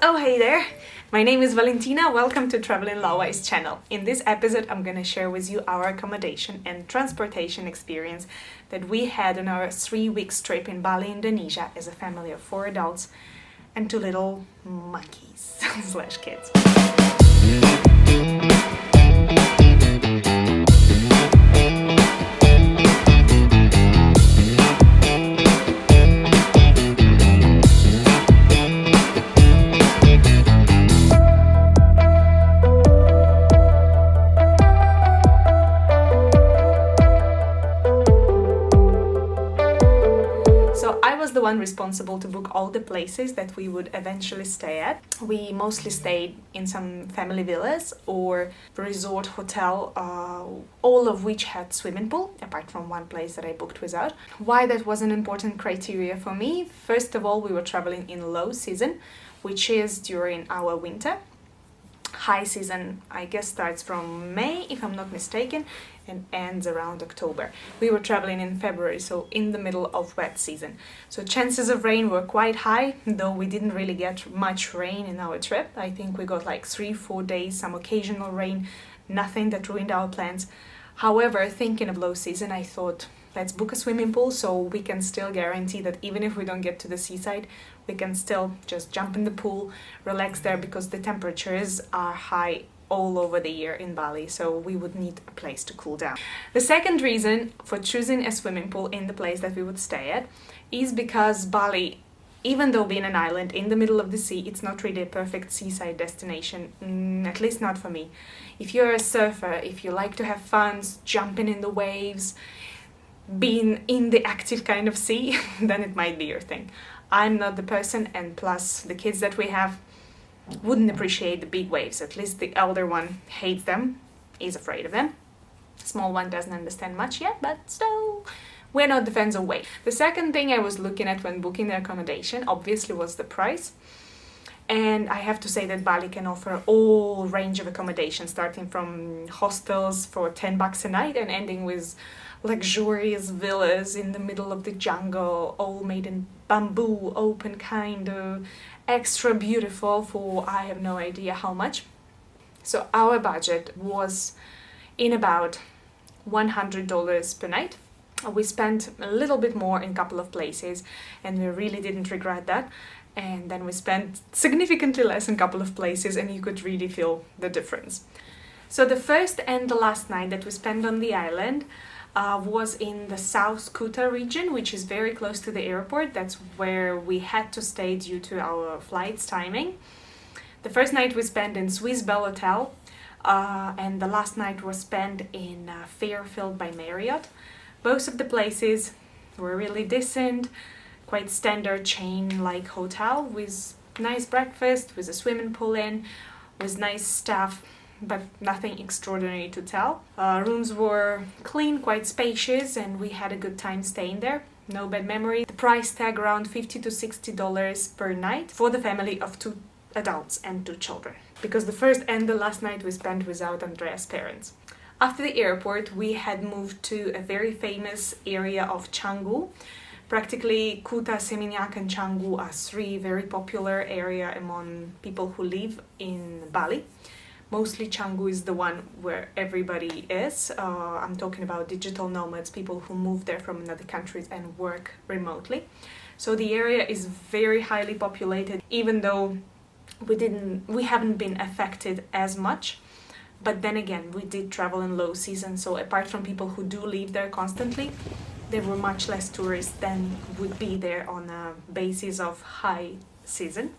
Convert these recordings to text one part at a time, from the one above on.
Oh, hey there! My name is Valentina. Welcome to Traveling Lawwise channel. In this episode, I'm going to share with you our accommodation and transportation experience that we had on our 3-week trip in Bali, Indonesia, as a family of 4 adults and 2 little monkeys slash kids. The one responsible to book all the places that we would eventually stay at. We mostly stayed in some family villas or resort hotel, all of which had swimming pool, apart from one place that I booked without. Why that was an important criteria for me? First of all, we were traveling in low season, which is during our winter. High season, I guess, starts from May, if I'm not mistaken, and ends around October. We were traveling in February, so in the middle of wet season. So chances of rain were quite high, though we didn't really get much rain in our trip. I think we got like 3-4 days, some occasional rain, nothing that ruined our plans. However, thinking of low season, I thought, let's book a swimming pool so we can still guarantee that even if we don't get to the seaside, we can still just jump in the pool, relax there, because the temperatures are high all over the year in Bali, so we would need a place to cool down. The second reason for choosing a swimming pool in the place that we would stay at is because Bali, even though being an island in the middle of the sea, it's not really a perfect seaside destination, at least not for me. If you're a surfer, if you like to have fun, jumping in the waves, being in the active kind of sea, then it might be your thing. I'm not the person, and plus the kids that we have wouldn't appreciate the big waves. At least the elder one hates them, is afraid of them. Small one doesn't understand much yet, but still, we're not the fans of waves. The second thing I was looking at when booking the accommodation obviously was the price. And I have to say that Bali can offer all range of accommodation, starting from hostels for $10 a night and ending with luxurious villas in the middle of the jungle, all made in bamboo, open kind of, extra beautiful for I have no idea how much. So our budget was in about $100 per night. We spent a little bit more in a couple of places and we really didn't regret that. And then we spent significantly less in a couple of places and you could really feel the difference. So the first and the last night that we spent on the island was in the South Kuta region, which is very close to the airport. That's where we had to stay due to our flight's timing. The first night we spent in Swiss Bell Hotel, and the last night was spent in Fairfield by Marriott. Both of the places were really decent, quite standard chain-like hotel with nice breakfast, with a swimming pool in, with nice staff, but nothing extraordinary to tell. Rooms were clean, quite spacious, and we had a good time staying there. No bad memory. The price tag around $50 to $60 per night for the family of 2 adults and 2 children, because the first and the last night we spent without Andrea's parents. After the airport, we had moved to a very famous area of Canggu. Practically, Kuta, Seminyak and Canggu are 3 very popular areas among people who live in Bali. Mostly Canggu is the one where everybody is. I'm talking about digital nomads, people who move there from another countries and work remotely. So the area is very highly populated, even though we haven't been affected as much. But then again, we did travel in low season, so apart from people who do live there constantly, there were much less tourists than would be there on a basis of high season.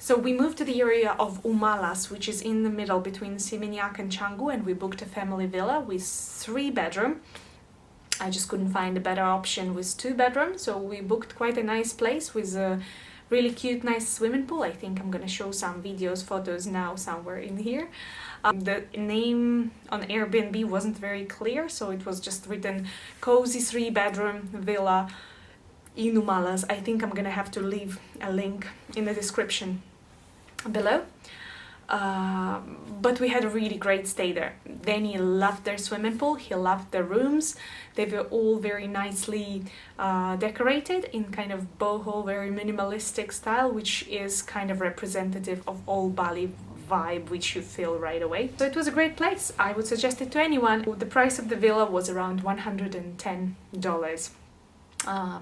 So we moved to the area of Umalas, which is in the middle between Seminyak and Canggu, and we booked a family villa with 3 bedrooms. I just couldn't find a better option with 2 bedrooms, so we booked quite a nice place with a really cute, nice swimming pool. I think I'm gonna show some videos, photos now somewhere in here. The name on Airbnb wasn't very clear, so it was just written cozy 3-bedroom villa in Umalas. I think I'm gonna have to leave a link in the description below. But we had a really great stay there. Danny loved their swimming pool, he loved the rooms. They were all very nicely decorated in kind of boho, very minimalistic style, which is kind of representative of all Bali vibe, which you feel right away. So it was a great place. I would suggest it to anyone. The price of the villa was around $110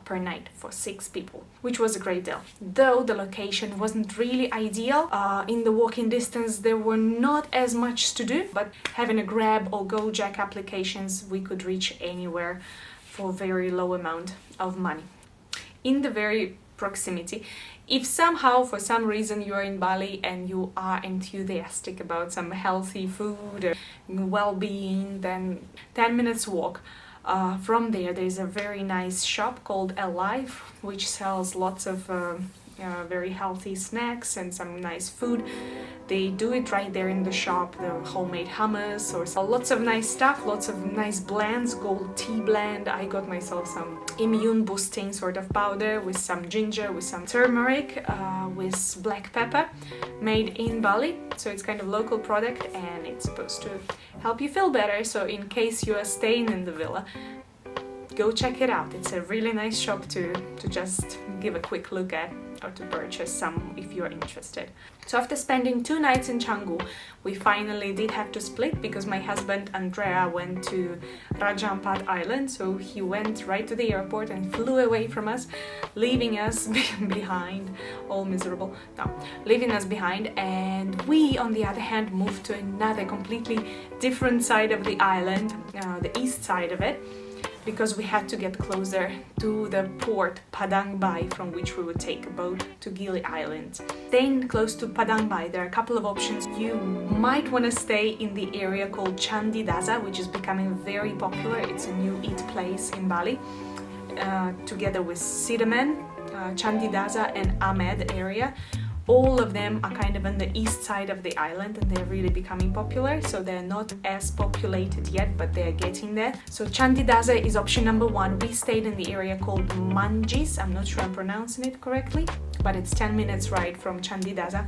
per night for 6 people, which was a great deal. Though the location wasn't really ideal, in the walking distance there were not as much to do, but having a Grab or Gojek applications, we could reach anywhere for very low amount of money. In the very proximity, if somehow for some reason you are in Bali and you are enthusiastic about some healthy food or well-being, then 10 minutes walk from there's a very nice shop called Alive, which sells lots of very healthy snacks and some nice food. They do it right there in the shop, the homemade hummus or lots of nice stuff, lots of nice blends, gold tea blend. I got myself some immune boosting sort of powder with some ginger, with some turmeric, with black pepper, made in Bali. So it's kind of local product and it's supposed to help you feel better. So in case you are staying in the villa, go check it out. It's a really nice shop to just give a quick look at or to purchase some if you are interested. So after spending 2 nights in Canggu, we finally did have to split because my husband Andrea went to Raja Ampat Island, so he went right to the airport and flew away from us, leaving us behind, all miserable. No, leaving us behind, and we on the other hand moved to another completely different side of the island, the east side of it, because we had to get closer to the port Padang Bai, from which we would take a boat to Gili Island. Staying close to Padang Bai, there are a couple of options. You might want to stay in the area called Candi Daza, which is becoming very popular. It's a new eat place in Bali, together with Sidaman, Candi Daza and Ahmed area. All of them are kind of on the east side of the island and they're really becoming popular, so they're not as populated yet, but they're getting there. So Chandidaza is option number 1. We stayed in the area called Manjis. I'm not sure I'm pronouncing it correctly, but it's 10 minutes ride from Chandidaza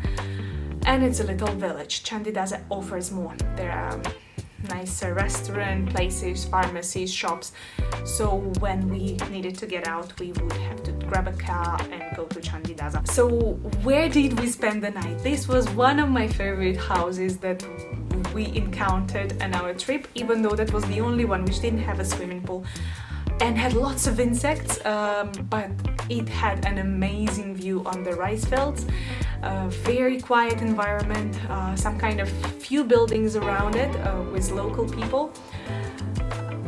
and it's a little village. Chandidaza offers more. There are nice restaurant, places, pharmacies, shops. So when we needed to get out, we would have to grab a car and go to Chandidaza. So where did we spend the night? This was one of my favorite houses that we encountered on our trip, even though that was the only one which didn't have a swimming pool and had lots of insects, but it had an amazing view on the rice fields. Very quiet environment, some kind of few buildings around it with local people.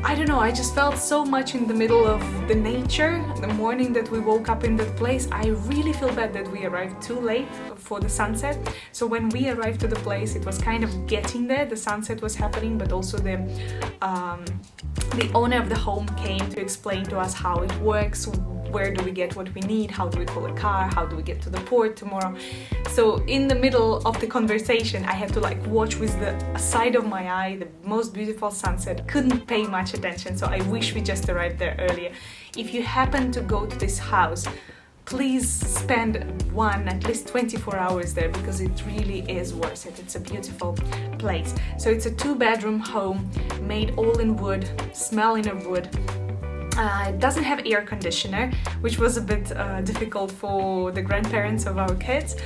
I don't know, I just felt so much in the middle of the nature. The morning that we woke up in that place, I really feel bad that we arrived too late for the sunset. So when we arrived to the place, it was kind of getting there. The sunset was happening, but also the owner of the home came to explain to us how it works, where do we get what we need, how do we call a car, how do we get to the port tomorrow. So in the middle of the conversation, I had to watch with the side of my eye the most beautiful sunset. Couldn't pay much attention, so I wish we just arrived there earlier. If you happen to go to this house, please spend at least 24 hours there, because it really is worth it. It's a beautiful place. So it's a 2-bedroom home made all in wood, smelling of wood. It doesn't have air conditioner, which was a bit difficult for the grandparents of our kids,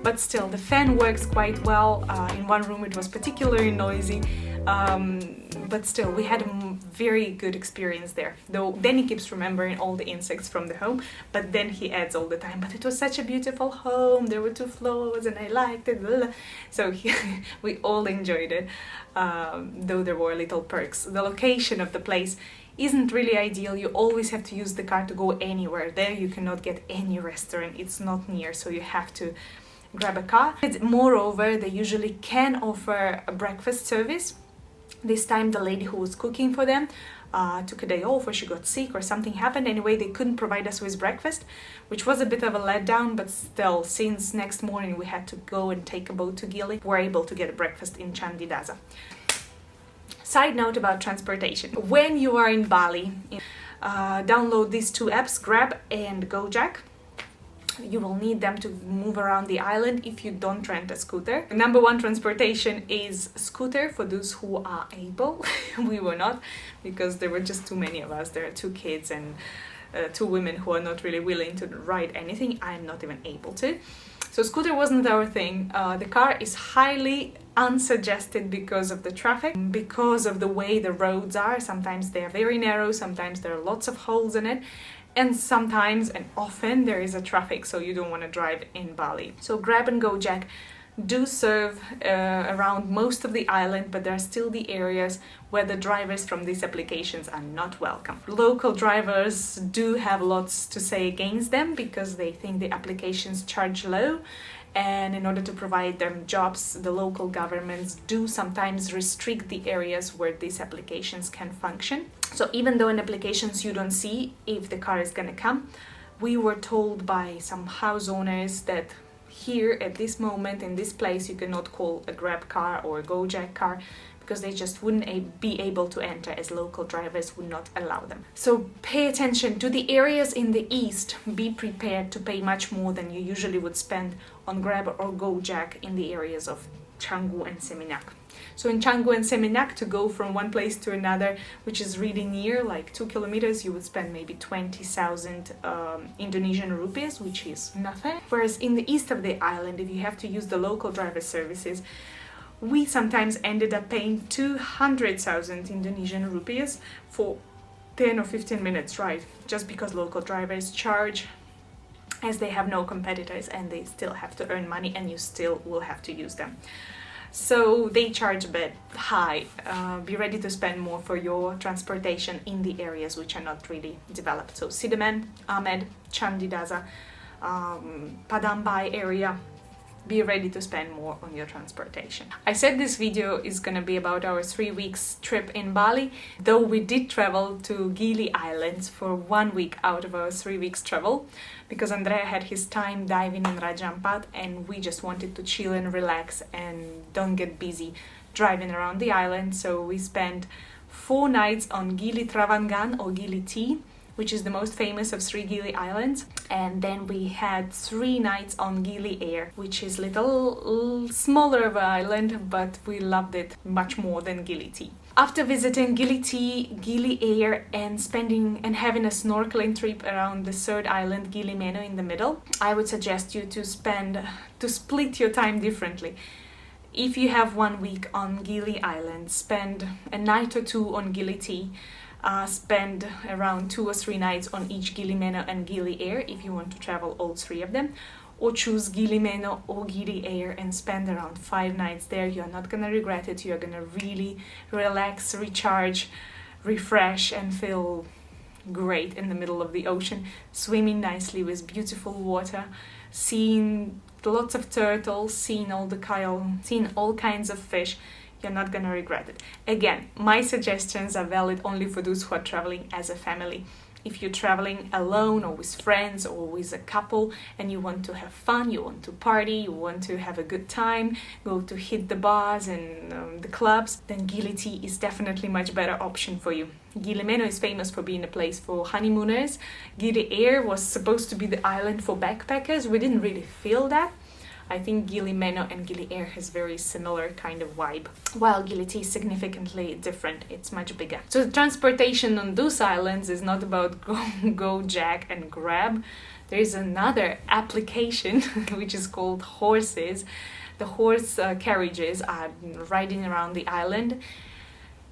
but still the fan works quite well. In one room it was particularly noisy, but still we had a very good experience there. Though then he keeps remembering all the insects from the home, but then he adds all the time, but it was such a beautiful home, there were 2 floors and I liked it, blah, blah. So we all enjoyed it, though there were little perks. The location of the place isn't really ideal. You always have to use the car to go anywhere. There you cannot get any restaurant, it's not near, so you have to grab a car. Moreover, they usually can offer a breakfast service. This time the lady who was cooking for them took a day off, or she got sick or something happened. Anyway, they couldn't provide us with breakfast, which was a bit of a letdown, but still, since next morning we had to go and take a boat to Gili, we're able to get a breakfast in Chandidaza. Side note about transportation. When you are in Bali, download these 2 apps, Grab and Gojek. You will need them to move around the island if you don't rent a scooter. Number one transportation is scooter for those who are able. We were not, because there were just too many of us. There are 2 kids and 2 women who are not really willing to ride anything. I'm not even able to. So scooter wasn't our thing. The car is highly unsuggested because of the traffic, because of the way the roads are. Sometimes they are very narrow, sometimes there are lots of holes in it, and sometimes and often there is a traffic, so you don't want to drive in Bali. So Grab and Gojek do serve around most of the island, but there are still the areas where the drivers from these applications are not welcome. Local drivers do have lots to say against them because they think the applications charge low, and in order to provide them jobs, the local governments do sometimes restrict the areas where these applications can function. So even though in applications you don't see if the car is gonna come, we were told by some house owners that here at this moment in this place you cannot call a Grab car or a Gojek car because they just wouldn't be able to enter, as local drivers would not allow them. So pay attention to the areas in the east. Be prepared to pay much more than you usually would spend on Grab or Gojek in the areas of Canggu and Seminyak. So in Canggu and Seminyak, to go from one place to another, which is really near, like 2 kilometers, you would spend maybe 20,000 Indonesian rupees, which is nothing. Whereas in the east of the island, if you have to use the local driver services, we sometimes ended up paying 200,000 Indonesian rupees for 10 or 15 minutes ride, just because local drivers charge, as they have no competitors and they still have to earn money and you still will have to use them. So they charge a bit high. Be ready to spend more for your transportation in the areas which are not really developed. So Sidaman, Ahmed, Chandidasa, Padambai area. Be ready to spend more on your transportation. I said this video is gonna be about our 3 weeks trip in Bali, though we did travel to Gili Islands for 1 week out of our 3 weeks travel, because Andrea had his time diving in Raja Ampat and we just wanted to chill and relax and don't get busy driving around the island. So we spent 4 nights on Gili Trawangan or Gili T, which is the most famous of 3 Gili Islands, and then we had 3 nights on Gili Air, which is little smaller of an island, but we loved it much more than Gili T. After visiting Gili T, Gili Air, and having a snorkeling trip around the 3rd island, Gili Meno, in the middle, I would suggest you to split your time differently. If you have 1 week on Gili Island, spend a night or 2 on Gili T. Spend around 2 or 3 nights on each Gili Meno and Gili Air if you want to travel all 3 of them, or choose Gili Meno or Gili Air and spend around 5 nights there. You're not gonna regret it. You're gonna really relax, recharge, refresh, and feel great in the middle of the ocean, swimming nicely with beautiful water, seeing lots of turtles, seeing all kinds of fish. You're not gonna regret it. Again, my suggestions are valid only for those who are traveling as a family. If you're traveling alone or with friends or with a couple and you want to have fun, you want to party, you want to have a good time, go to hit the bars and the clubs, then Gili T is definitely much better option for you. Gili Meno is famous for being a place for honeymooners. Gili Air was supposed to be the island for backpackers. We didn't really feel that. I think Gili Meno and Gili Air has very similar kind of vibe, while Gili T is significantly different. It's much bigger. So the transportation on those islands is not about Gojek and Grab. There is another application which is called Horses. The horse carriages are riding around the island.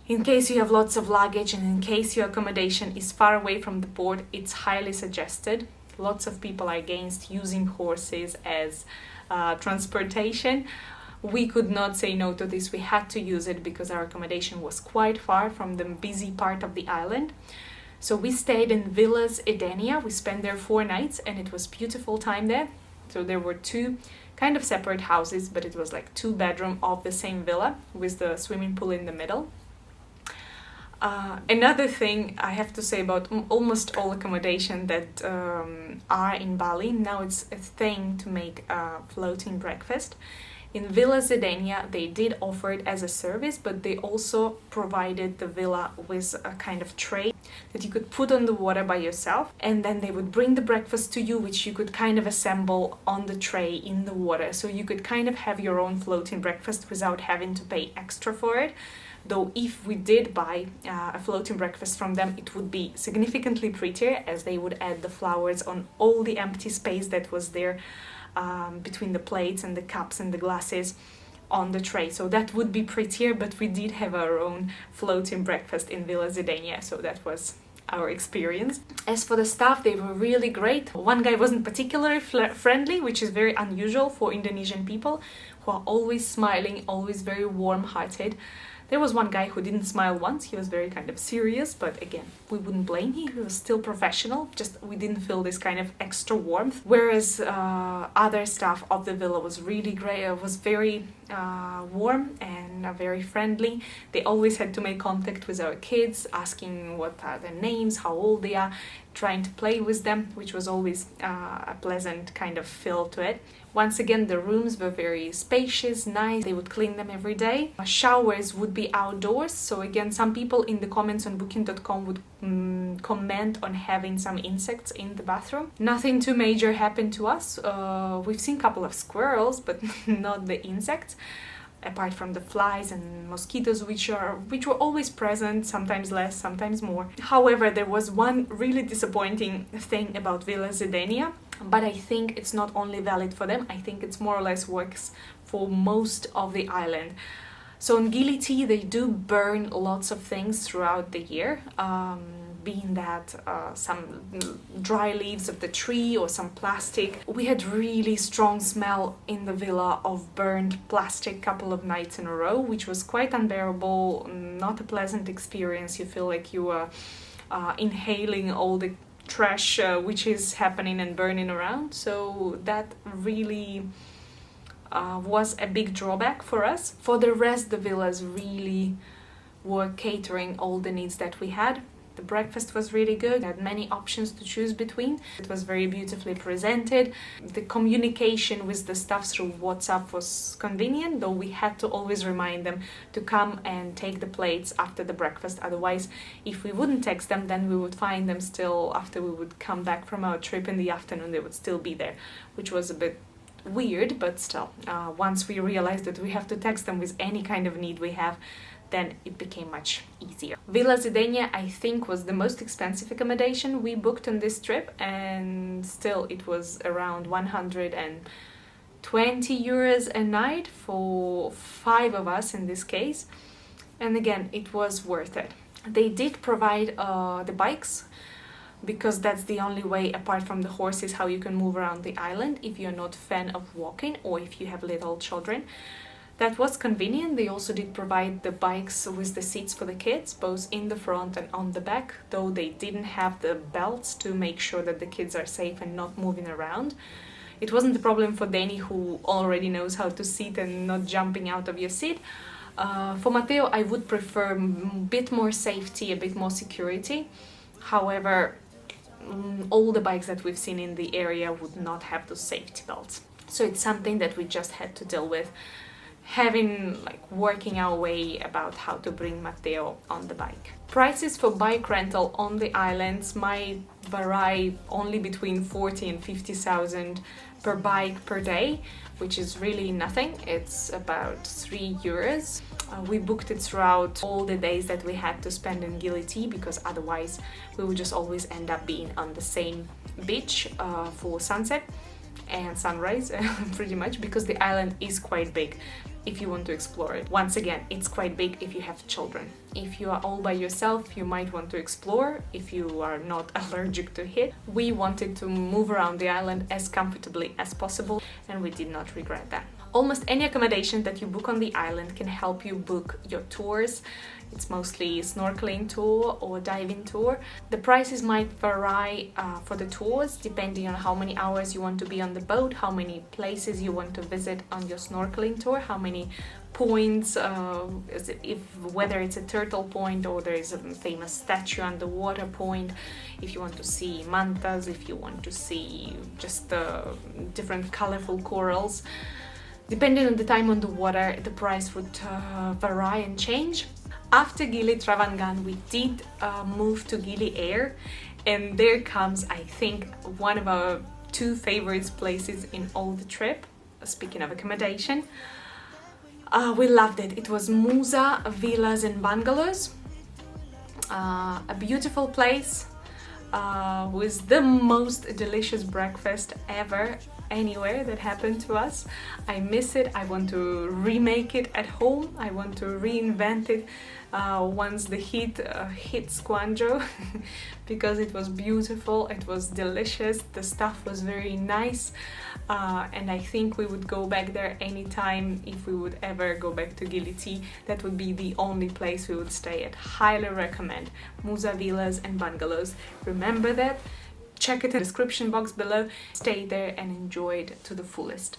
In case you have lots of luggage and in case your accommodation is far away from the port, it's highly suggested. Lots of people are against using horses as transportation. We could not say no to this. We had to use it because our accommodation was quite far from the busy part of the island. So we stayed in Villas Edenia. We spent there 4 nights and it was beautiful time there. So there were 2 kind of separate houses, but it was like 2 bedrooms of the same villa with the swimming pool in the middle. Another thing I have to say about almost all accommodation that are in Bali, now it's a thing to make a floating breakfast. In Villa Zedenia, they did offer it as a service, but they also provided the villa with a kind of tray that you could put on the water by yourself, and then they would bring the breakfast to you, which you could kind of assemble on the tray in the water. So you could kind of have your own floating breakfast without having to pay extra for it. Though if we did buy a floating breakfast from them, it would be significantly prettier, as they would add the flowers on all the empty space that was there between the plates and the cups and the glasses on the tray. So that would be prettier, but we did have our own floating breakfast in Villa Zedenia, so that was our experience. As for the staff, they were really great. One guy wasn't particularly friendly, which is very unusual for Indonesian people, who are always smiling, always very warm-hearted. There was one guy who didn't smile once. He was very kind of serious, but again, we wouldn't blame him. He was still professional, just we didn't feel this kind of extra warmth. Whereas other staff of the villa was really great, was very warm and very friendly. They always had to make contact with our kids, asking what are their names, how old they are, trying to play with them, which was always a pleasant kind of feel to it. Once again, the rooms were very spacious, nice. They would clean them every day. Showers would be outdoors. So again, some people in the comments on booking.com would comment on having some insects in the bathroom. Nothing too major happened to us. We've seen a couple of squirrels, but not the insects, apart from the flies and mosquitoes, which were always present, sometimes less, sometimes more. However, there was one really disappointing thing about Villa Zedenia, but I think it's not only valid for them, I think it's more or less works for most of the island. So on Gili T, they do burn lots of things throughout the year, being that some dry leaves of the tree or some plastic. We had really strong smell in the villa of burned plastic couple of nights in a row, which was quite unbearable, not a pleasant experience. You feel like you are inhaling all the trash which is happening and burning around. So that really was a big drawback for us. For the rest, the villas really were catering all the needs that we had. The breakfast was really good. We had many options to choose between. It was very beautifully presented. The communication with the staff through WhatsApp was convenient, though we had to always remind them to come and take the plates after the breakfast. Otherwise, if we wouldn't text them, then we would find them still after we would come back from our trip in the afternoon. They would still be there, which was a bit weird, but still, once we realized that we have to text them with any kind of need we have, then it became much easier. Villa Zedenia, I think, was the most expensive accommodation we booked on this trip, and still it was around 120 euros a night for 5 of us in this case. And again, it was worth it. They did provide the bikes, because that's the only way, apart from the horses, how you can move around the island if you're not a fan of walking or if you have little children. That was convenient. They also did provide the bikes with the seats for the kids, both in the front and on the back, though they didn't have the belts to make sure that the kids are safe and not moving around. It wasn't a problem for Danny, who already knows how to sit and not jumping out of your seat. For Matteo, I would prefer a bit more safety, a bit more security. However, all the bikes that we've seen in the area would not have those safety belts. So it's something that we just had to deal with, working our way about how to bring Matteo on the bike. Prices for bike rental on the islands might vary only between 40 and 50,000 per bike per day, which is really nothing. It's about 3 euros. We booked it throughout all the days that we had to spend in Gili T, because otherwise we would just always end up being on the same beach for sunset and sunrise pretty much, because the island is quite big if you want to explore it. Once again, it's quite big if you have children. If you are all by yourself, you might want to explore if you are not allergic to heat. We wanted to move around the island as comfortably as possible, and we did not regret that. Almost any accommodation that you book on the island can help you book your tours. It's mostly snorkeling tour or diving tour. The prices might vary for the tours depending on how many hours you want to be on the boat, how many places you want to visit on your snorkeling tour, how many points, whether it's a turtle point or there is a famous statue underwater point, if you want to see mantas, if you want to see just different colorful corals. Depending on the time on the water, the price would vary and change. After Gili Travangan, we did move to Gili Air, and there comes, I think, one of our two favorite places in all the trip. Speaking of accommodation, we loved it. It was Musa Villas and Bungalows, a beautiful place with the most delicious breakfast ever anywhere that happened to us. I miss it. I want to remake it at home. I want to reinvent it once the heat hits Guangzhou because it was beautiful, it was delicious, the stuff was very nice, and I think we would go back there anytime if we would ever go back to Gili Tea. That would be the only place we would stay at. Highly recommend Musa Villas and Bungalows. Remember that. Check it in the description box below. Stay there and enjoy it to the fullest.